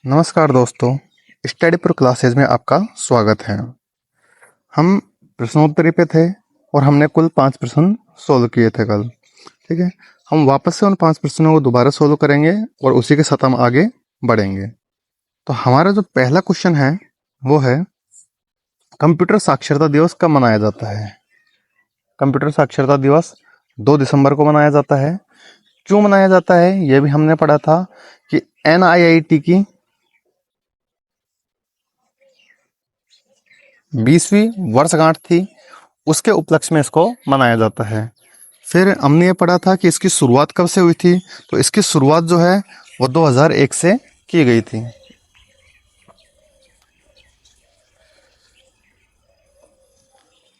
नमस्कार दोस्तों, study pro classes में आपका स्वागत है। हम प्रश्नोत्तरी पे थे और हमने कुल 5 प्रश्न सोल्व किए थे कल। ठीक है, हम वापस से उन 5 प्रश्नों को दोबारा सोल्व करेंगे और उसी के साथ हम आगे बढ़ेंगे। तो हमारा जो पहला क्वेश्चन है वो है, कंप्यूटर साक्षरता दिवस कब मनाया जाता है? कंप्यूटर साक्षरता दिवस 2 दिसंबर को मनाया जाता है। क्यों मनाया जाता है ये भी हमने पढ़ा था कि NIIT की 20वीं वर्षगांठ थी, उसके उपलक्ष्य में इसको मनाया जाता है। फिर हमने ये पढ़ा था कि इसकी शुरुआत कब से हुई थी, तो इसकी शुरुआत जो है वो 2001 से की गई थी।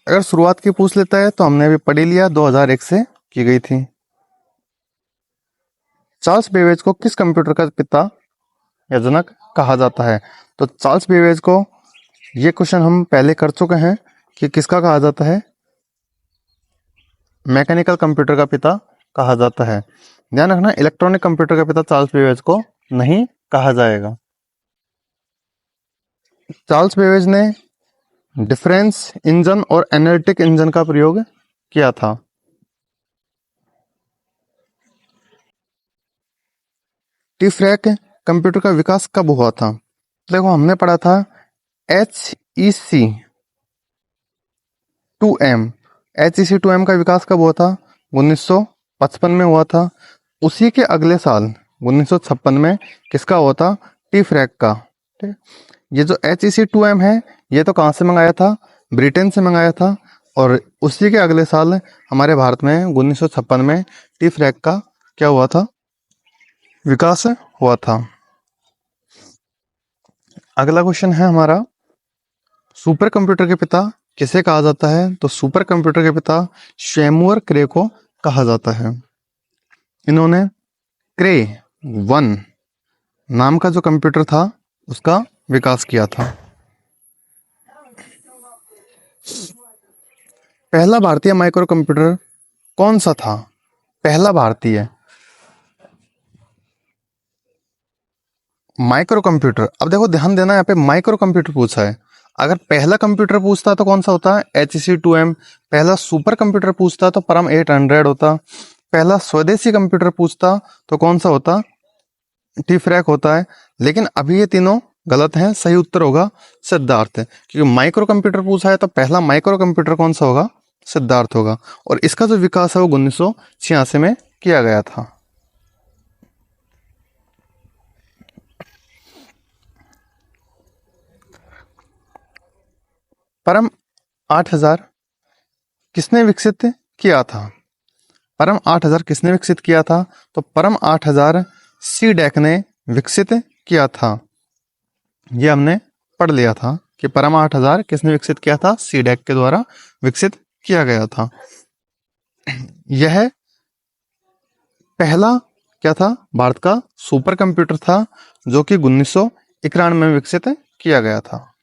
अगर शुरुआत की पूछ लेता है तो हमने अभी पढ़ ही लिया, 2001 से की गई थी। चार्ल्स बेबेज को किस कंप्यूटर का पिता या जनक कहा जाता है? तो चार्ल्स बेबेज को, ये क्वेश्चन हम पहले कर चुके हैं कि किसका कहा जाता है, मैकेनिकल कंप्यूटर का पिता कहा जाता है। ध्यान रखना, इलेक्ट्रॉनिक कंप्यूटर का पिता चार्ल्स बेबेज को नहीं कहा जाएगा। चार्ल्स बेबेज ने डिफरेंस इंजन और एनालिटिक इंजन का प्रयोग किया था। टीफ्रैक कंप्यूटर का विकास कब हुआ था? देखो, हमने पढ़ा था HEC-2M। HEC-2M का विकास कब हुआ था? 1955 में हुआ था। उसी के अगले साल 1956 में किसका हुआ था? टीफ्रैक का। ठीक है, ये जो HEC-2M है ये तो कहाँ से मंगाया था? ब्रिटेन से मंगाया था। और उसी के अगले साल हमारे भारत में 1956 में टीफ्रैक का क्या हुआ था? विकास हुआ था। अगला क्वेश्चन है हमारा, सुपर कंप्यूटर के पिता किसे कहा जाता है? तो सुपर कंप्यूटर के पिता शैमुअर क्रे को कहा जाता है। इन्होंने क्रे 1 नाम का जो कंप्यूटर था उसका विकास किया था। पहला भारतीय माइक्रो कंप्यूटर कौन सा था? पहला भारतीय माइक्रो कंप्यूटर, अब देखो ध्यान देना, यहाँ पे माइक्रो कंप्यूटर पूछा है। अगर पहला कंप्यूटर पूछता तो कौन सा होता है? HEC-2M। पहला सुपर कंप्यूटर पूछता तो परम 800 होता। पहला स्वदेशी कंप्यूटर पूछता तो कौन सा होता? टीफ्रैक होता है। लेकिन अभी ये तीनों गलत हैं, सही उत्तर होगा सिद्धार्थ, क्योंकि माइक्रो कंप्यूटर पूछा है तो पहला माइक्रो कंप्यूटर कौन सा होगा? सिद्धार्थ होगा। और इसका जो विकास है वो 1986 में किया गया था। परम 8000 किसने विकसित किया था? परम 8000 किसने विकसित किया था? तो परम 8000 CDEC ने विकसित किया था। ये हमने पढ़ लिया था कि परम 8000 किसने विकसित किया था? CDEC के द्वारा विकसित किया गया था। यह पहला क्या था? भारत का सुपर कंप्यूटर था, जो कि 1991 में विकसित किया गया था।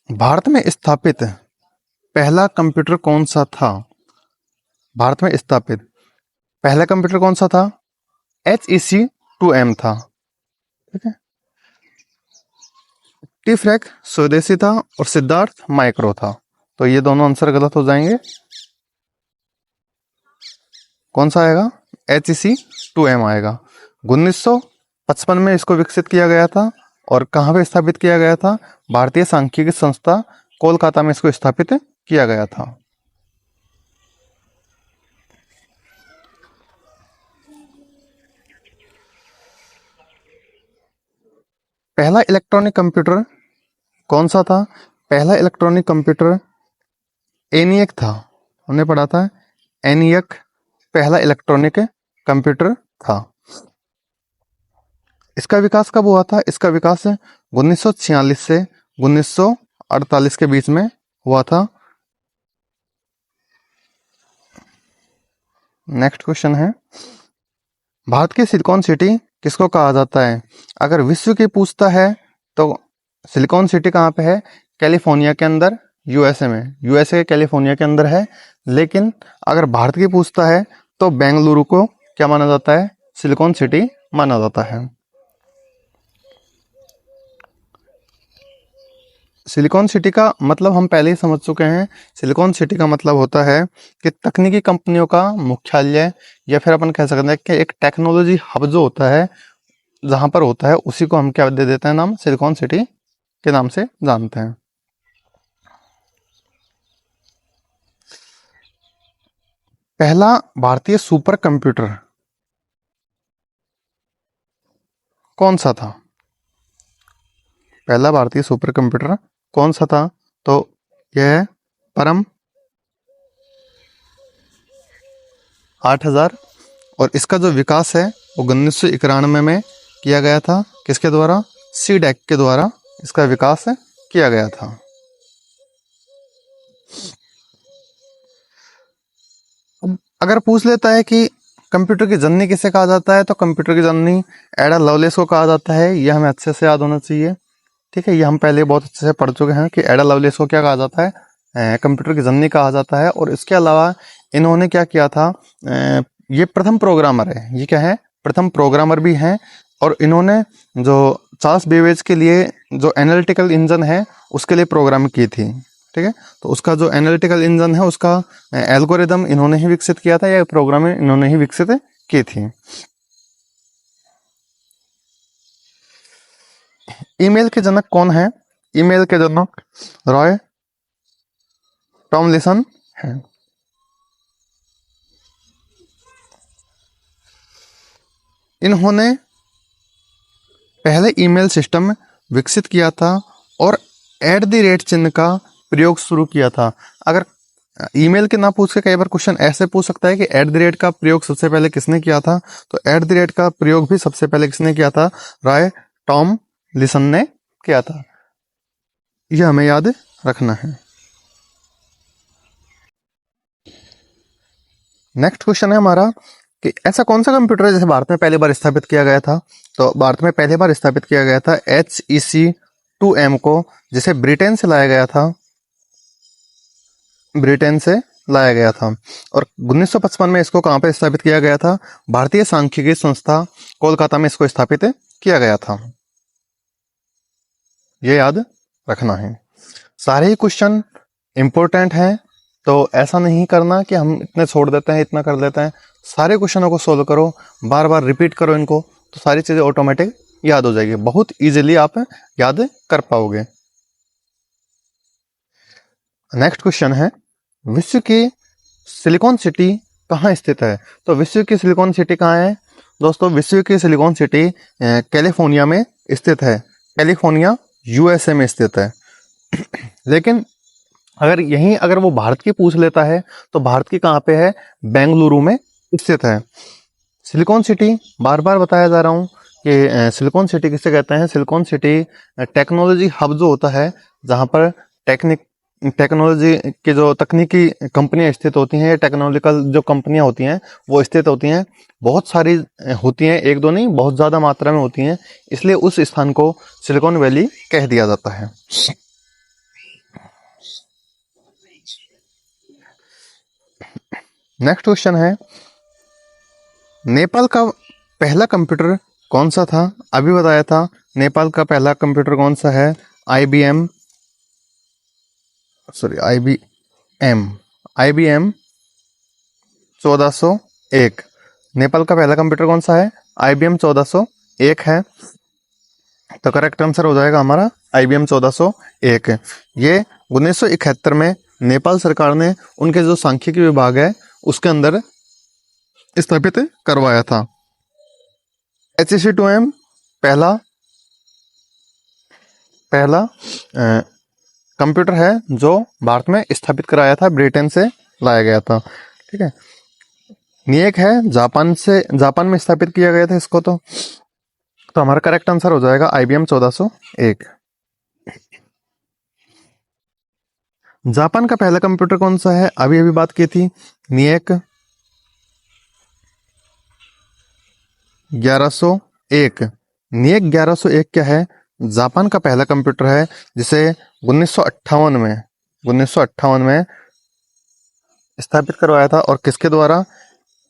भारत में स्थापित पहला कंप्यूटर कौन सा था? भारत में स्थापित पहला कंप्यूटर कौन सा था? HEC-2M था। ठीक है, टीफ्रैक स्वदेशी था और सिद्धार्थ माइक्रो था। तो ये दोनों आंसर गलत हो जाएंगे। कौन सा आएगा? HEC-2M आएगा। 1955 में इसको विकसित किया गया था। और कहाँ पे स्थापित किया गया था? भारतीय सांख्यिकी संस्था कोलकाता में इसको स्थापित किया गया था। पहला इलेक्ट्रॉनिक कंप्यूटर कौन सा था? पहला इलेक्ट्रॉनिक कंप्यूटर ENIAC था। हमने पढ़ा था ENIAC पहला इलेक्ट्रॉनिक कंप्यूटर था। इसका विकास कब हुआ था? इसका विकास 1946 से 1948 के बीच में हुआ था। नेक्स्ट क्वेश्चन है, भारत की सिलिकॉन सिटी किसको कहा जाता है? अगर विश्व की पूछता है तो सिलिकॉन सिटी कहाँ पे है? कैलिफोर्निया के अंदर, USA में। USA कैलिफोर्निया के अंदर है। लेकिन अगर भारत की पूछता है तो बेंगलुरु को क्या माना जाता है? सिलिकॉन सिटी माना जाता है। सिलिकॉन सिटी का मतलब हम पहले ही समझ चुके हैं। सिलिकॉन सिटी का मतलब होता है कि तकनीकी कंपनियों का मुख्यालय, या फिर अपन कह सकते हैं कि एक टेक्नोलॉजी हब जो होता है, जहां पर होता है, उसी को हम क्या दे देते हैं नाम, सिलिकॉन सिटी के नाम से जानते हैं। पहला भारतीय सुपर कंप्यूटर कौन सा था? पहला भारतीय सुपर कंप्यूटर कौन सा था? तो यह है परम 8000, और इसका जो विकास है वो 1991 में किया गया था। किसके द्वारा? सीडैक के द्वारा इसका विकास किया गया था। अब अगर पूछ लेता है कि कंप्यूटर की जननी किसे कहा जाता है, तो कंप्यूटर की जननी एडा लवलेस को कहा जाता है। यह हमें अच्छे से याद होना चाहिए। ठीक है, ये हम पहले बहुत अच्छे से पढ़ चुके हैं कि एडा लवलेस को क्या कहा जाता है, कंप्यूटर की जननी कहा जाता है। और इसके अलावा इन्होंने क्या किया था, ये प्रथम प्रोग्रामर है। ये क्या है? प्रथम प्रोग्रामर भी हैं। और इन्होंने जो चार्ल्स बेबेज के लिए जो एनालिटिकल इंजन है उसके लिए प्रोग्राम की थी। ठीक है, तो उसका जो एनालिटिकल इंजन है उसका एल्गोरिदम इन्होंने ही विकसित किया था, या प्रोग्राम इन्होंने ही विकसित की थी। ईमेल के जनक कौन है? ईमेल के जनक रॉय टॉमलिसन है। इन्होंने पहले ईमेल सिस्टम विकसित किया था और एट द रेट चिन्ह का प्रयोग शुरू किया था। अगर ईमेल के ना पूछ के कई बार क्वेश्चन ऐसे पूछ सकता है कि एट द रेट का प्रयोग सबसे पहले किसने किया था, तो एट द रेट का प्रयोग भी सबसे पहले किसने किया था? रॉय टॉम लिसन ने किया था। यह हमें याद रखना है। नेक्स्ट क्वेश्चन है हमारा कि ऐसा कौन सा कंप्यूटर है जिसे भारत में पहली बार स्थापित किया गया था? तो भारत में पहली बार स्थापित किया गया था HEC-2M को, जिसे ब्रिटेन से लाया गया था। ब्रिटेन से लाया गया था। और 1955 में इसको कहाँ पे स्थापित किया गया था? भारतीय सांख्यिकी संस्था कोलकाता में इसको स्थापित किया गया था। ये याद रखना है। सारे ही क्वेश्चन इंपॉर्टेंट हैं, तो ऐसा नहीं करना कि हम इतने छोड़ देते हैं, इतना कर देते हैं। सारे क्वेश्चनों को सोल्व करो, बार बार रिपीट करो इनको, तो सारी चीज़ें ऑटोमेटिक याद हो जाएगी। बहुत इजीली आप याद कर पाओगे। नेक्स्ट क्वेश्चन है, विश्व की सिलिकॉन सिटी कहाँ स्थित है? तो विश्व की सिलिकॉन सिटी कहाँ है दोस्तों? विश्व की सिलिकॉन सिटी कैलिफोर्निया में स्थित है। कैलिफोर्निया USA में स्थित है। लेकिन अगर वो भारत की पूछ लेता है तो भारत की कहाँ पे है? बेंगलुरु में स्थित है। सिलिकॉन सिटी बार बार बताया जा रहा हूँ कि सिलिकॉन सिटी किसे कहते हैं? सिलिकॉन सिटी टेक्नोलॉजी हब जो होता है, जहाँ पर टेक्नोलॉजी की जो तकनीकी कंपनियां स्थित होती हैं, टेक्नोलॉजिकल जो कंपनियां होती हैं वो स्थित होती हैं। बहुत सारी होती हैं, एक दो नहीं, बहुत ज़्यादा मात्रा में होती हैं। इसलिए उस स्थान को सिलिकॉन वैली कह दिया जाता है। नेक्स्ट क्वेश्चन है, नेपाल का पहला कंप्यूटर कौन सा था? अभी बताया था। नेपाल का पहला कंप्यूटर कौन सा है? IBM 1401। नेपाल का पहला कंप्यूटर कौन सा है? IBM 1401 है। तो करेक्ट आंसर हो जाएगा हमारा IBM 1401। ये 1971 में नेपाल सरकार ने उनके जो सांख्यिकी विभाग है उसके अंदर स्थापित करवाया था। HEC-2M पहला कंप्यूटर है जो भारत में स्थापित कराया था, ब्रिटेन से लाया गया था। ठीक है, निएक है जापान में स्थापित किया गया था इसको। तो हमारा करेक्ट आंसर हो जाएगा IBM 1401। जापान का पहला कंप्यूटर कौन सा है? अभी बात की थी, निएक 1101। निएक 1101 क्या है? जापान का पहला कंप्यूटर है जिसे 1958 में स्थापित करवाया था। और किसके द्वारा?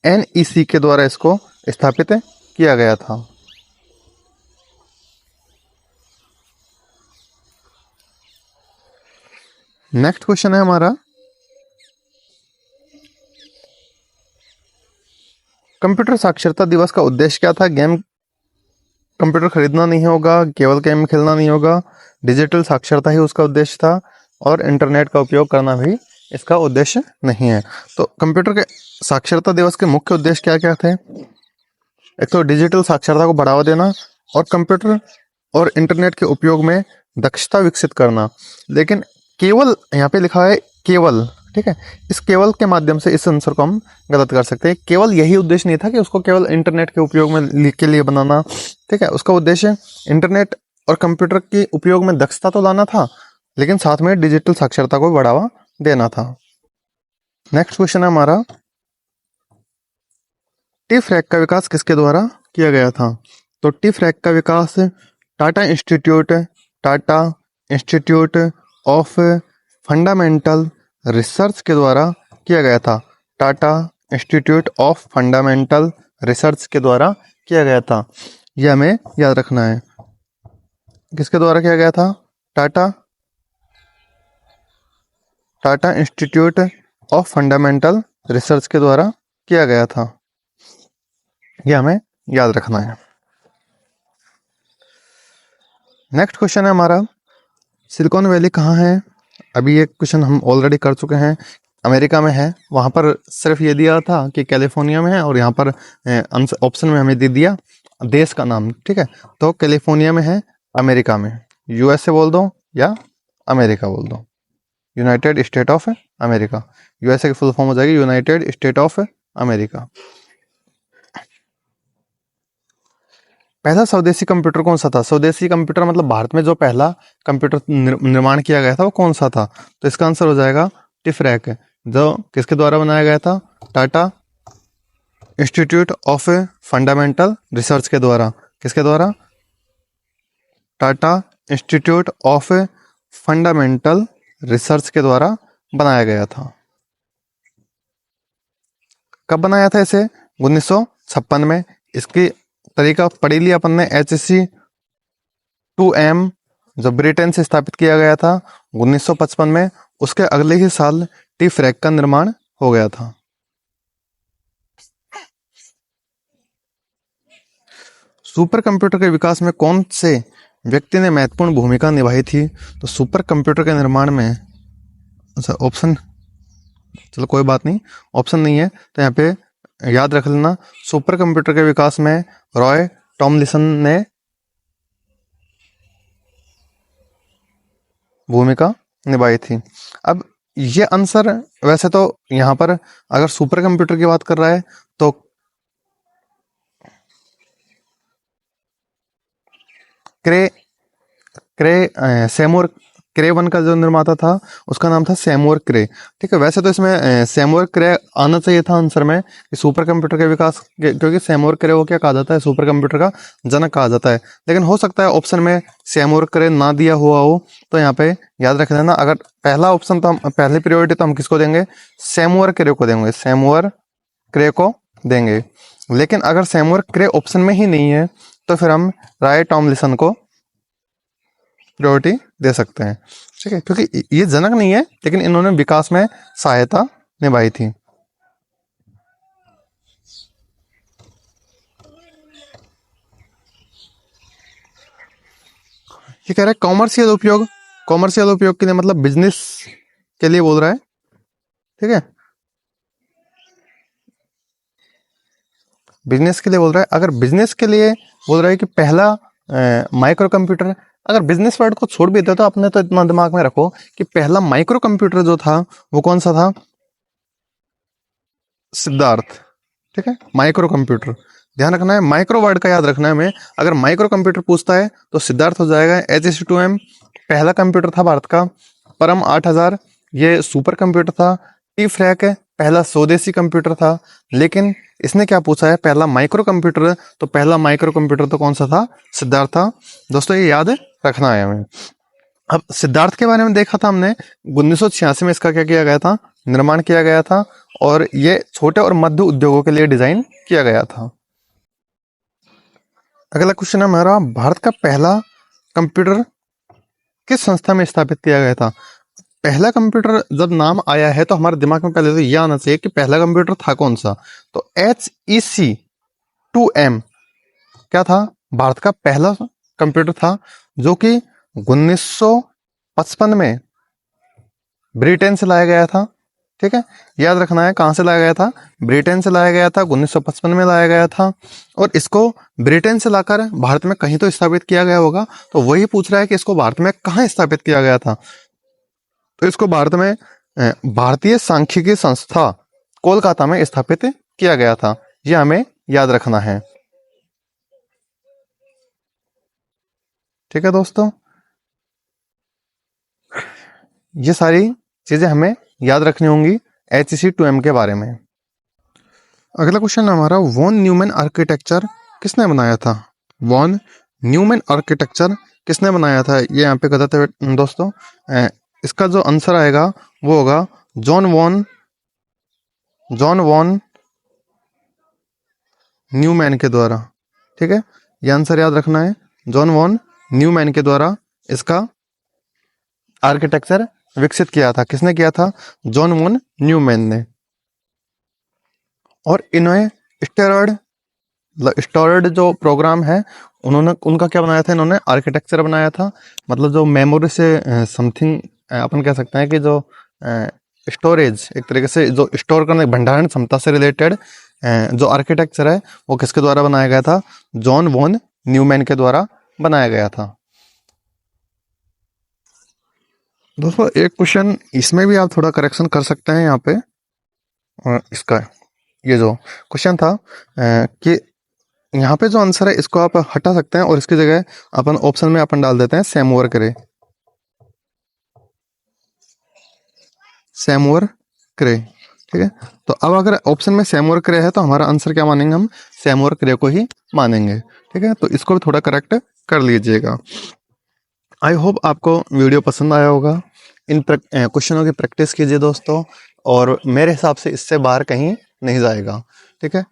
NEC के द्वारा इसको स्थापित किया गया था। नेक्स्ट क्वेश्चन है हमारा, कंप्यूटर साक्षरता दिवस का उद्देश्य क्या था? गेम कंप्यूटर खरीदना नहीं होगा, केवल गेम खेलना नहीं होगा, डिजिटल साक्षरता ही उसका उद्देश्य था, और इंटरनेट का उपयोग करना भी इसका उद्देश्य नहीं है। तो कंप्यूटर के साक्षरता दिवस के मुख्य उद्देश्य क्या क्या थे? एक तो डिजिटल साक्षरता को बढ़ावा देना और कंप्यूटर और इंटरनेट के उपयोग में दक्षता विकसित करना। लेकिन केवल यहाँ पे लिखा है केवल, ठीक है, इस केवल के माध्यम से इस आंसर को हम गलत कर सकते हैं। केवल यही उद्देश्य नहीं था कि उसको केवल इंटरनेट के उपयोग में के लिए बनाना, ठीक है, उसका उद्देश्य इंटरनेट और कंप्यूटर के उपयोग में दक्षता तो लाना था, लेकिन साथ में डिजिटल साक्षरता को बढ़ावा देना था। नेक्स्ट क्वेश्चन है हमारा, टी फ्रैक का विकास किसके द्वारा किया गया था? तो टी फ्रैक का विकास Tata Institute of Fundamental Research के द्वारा किया गया था। Tata Institute of Fundamental Research के द्वारा किया गया था, यह हमें याद रखना है। किसके द्वारा किया गया था? Tata Institute of Fundamental Research के द्वारा किया गया था, यह हमें याद रखना है। नेक्स्ट क्वेश्चन है हमारा, सिलिकॉन वैली कहाँ है? अभी ये क्वेश्चन हम ऑलरेडी कर चुके हैं, अमेरिका में है। वहाँ पर सिर्फ ये दिया था कि कैलिफोर्निया में है, और यहाँ पर ऑप्शन में हमें दे दिया देश का नाम, ठीक है। तो कैलिफोर्निया में है, अमेरिका में। यूएसए बोल दो या अमेरिका बोल दो, United state of America. USA की फुल फॉर्म हो जाएगी यूनाइटेड स्टेट ऑफ अमेरिका। पहला स्वदेशी कंप्यूटर कौन सा था? स्वदेशी कंप्यूटर मतलब भारत में जो पहला कंप्यूटर निर्माण किया गया था वो कौन सा था? तो इसका आंसर हो जाएगा टिफरैक, जो किसके द्वारा बनाया गया था? Tata Institute of Fundamental Research के द्वारा। किसके द्वारा? Tata Institute of Fundamental Research के द्वारा बनाया गया था। कब बनाया था इसे? 1956 में। इसकी तरीका पढ़ी लिया अपन ने, HC2M जो ब्रिटेन से स्थापित किया गया था 1955 में। उसके अगले ही साल टी फ्रैक का निर्माण हो गया था। सुपर कंप्यूटर के विकास में कौन से व्यक्ति ने महत्वपूर्ण भूमिका निभाई थी? तो सुपर कंप्यूटर के निर्माण में, अच्छा ऑप्शन, चलो कोई बात नहीं, ऑप्शन नहीं है तो यहाँ पे याद रख लेना, सुपर कंप्यूटर के विकास में रॉय टॉमलिंसन ने भूमिका निभाई थी। अब ये आंसर वैसे तो यहाँ पर अगर सुपर कंप्यूटर की बात कर रहा है तो सैमुअर क्रे वन का जो निर्माता था उसका नाम था सैमुअर क्रे, ठीक है। वैसे तो इसमें सैमुअर क्रे आना चाहिए था आंसर में कि सुपर कंप्यूटर के विकास, क्योंकि सैमुअर क्रे वो क्या कहा जाता है? सुपर कंप्यूटर का जनक कहा जाता है। लेकिन हो सकता है ऑप्शन में सैमुअर क्रे ना दिया हुआ हो, तो यहाँ पे याद रख लेना, अगर पहला ऑप्शन तो हम पहली प्रायोरिटी तो हम किसको देंगे? सैमुअर क्रे को देंगे, सैमुअर क्रे को देंगे। लेकिन अगर सैमुअर क्रे ऑप्शन में ही नहीं है तो फिर हम रॉय टॉमलिंसन को प्रायोरिटी दे सकते हैं, ठीक है, क्योंकि ये जनक नहीं है लेकिन इन्होंने विकास में सहायता निभाई थी। ये कह रहा है कॉमर्शियल उपयोग, कॉमर्शियल उपयोग के लिए मतलब बिजनेस के लिए बोल रहा है, ठीक है, बिजनेस के लिए बोल रहा है। अगर बिजनेस के लिए बोल रहा है कि पहला माइक्रो कंप्यूटर, अगर बिजनेस वर्ड को छोड़ भी देता तो आपने तो इतना दिमाग में रखो कि पहला माइक्रो कंप्यूटर जो था वो कौन सा था? सिद्धार्थ, ठीक है, माइक्रो कंप्यूटर ध्यान रखना है, माइक्रो वर्ड का याद रखना है हमें। अगर माइक्रो कंप्यूटर पूछता है तो सिद्धार्थ हो जाएगा। HC2M पहला कंप्यूटर था भारत का। परम 8000 ये सुपर कंप्यूटर था। टी फ्रैक पहला स्वदेशी कंप्यूटर था। लेकिन इसने क्या पूछा है? पहला माइक्रो कंप्यूटर, तो पहला माइक्रो कंप्यूटर तो कौन सा था? सिद्धार्थ था। दोस्तों ये याद रखना है हमें। अब सिद्धार्थ के बारे में देखा था हमने, 1986 में इसका क्या किया गया था? निर्माण किया गया था, और ये छोटे और मध्य उद्योगों के लिए डिजाइन किया गया था। अगला क्वेश्चन है हमारा, भारत का पहला कंप्यूटर किस संस्था में स्थापित किया गया था? पहला कंप्यूटर जब नाम आया है तो हमारे दिमाग में पहले तो यह आना चाहिए कि पहला कंप्यूटर था कौन सा। तो HEC-2M क्या था? भारत का पहला कंप्यूटर था जो कि 1955 में ब्रिटेन से लाया गया था। ठीक है, याद रखना है कहां से लाया गया था, ब्रिटेन से लाया गया था, 1955 में लाया गया था। और इसको ब्रिटेन से लाकर भारत में कहीं तो स्थापित किया गया होगा, तो वही पूछ रहा है कि इसको भारत में कहां स्थापित किया गया था। तो इसको भारत में भारतीय सांख्यिकी संस्था कोलकाता में स्थापित किया गया था, यह हमें याद रखना है। ठीक है दोस्तों, ये सारी चीजें हमें याद रखनी होंगी HEC-2M के बारे में। अगला क्वेश्चन हमारा, वॉन न्यूमैन आर्किटेक्चर किसने बनाया था? वॉन न्यूमैन आर्किटेक्चर किसने बनाया था? ये यहाँ पे गलत है दोस्तों। इसका जो आंसर आएगा वो होगा जॉन वॉन न्यूमैन के द्वारा। ठीक है, ये आंसर याद रखना है, जॉन वॉन न्यूमैन के द्वारा इसका आर्किटेक्चर विकसित किया था। किसने किया था? जॉन वॉन न्यूमैन ने। और इन्हें स्टोर्ड जो प्रोग्राम है उनका क्या बनाया था? इन्होंने आर्किटेक्चर बनाया था, मतलब जो मेमोरी से समथिंग अपन कह सकते हैं कि जो स्टोरेज, एक तरीके से जो स्टोर करने भंडारण क्षमता से रिलेटेड जो आर्किटेक्चर है वो किसके द्वारा बनाया गया था? जॉन वॉन न्यूमैन के द्वारा बनाया गया था। दोस्तों एक क्वेश्चन इसमें भी आप थोड़ा करेक्शन कर सकते हैं यहाँ पे। इसका ये जो क्वेश्चन था कि यहाँ पे जो आंसर है इसको आप हटा सकते हैं और इसकी जगह अपन ऑप्शन में अपन डाल देते हैं सैमुअर क्रे। सैमुअर क्रे, ठीक है। तो अब अगर ऑप्शन में सैमुअर क्रे है तो हमारा आंसर क्या मानेंगे? हम सैमुअर क्रे को ही मानेंगे। ठीक है, तो इसको भी थोड़ा करेक्ट कर लीजिएगा। आई होप आपको वीडियो पसंद आया होगा। इन क्वेश्चनों की प्रैक्टिस कीजिए दोस्तों, और मेरे हिसाब से इससे बाहर कहीं नहीं जाएगा। ठीक है,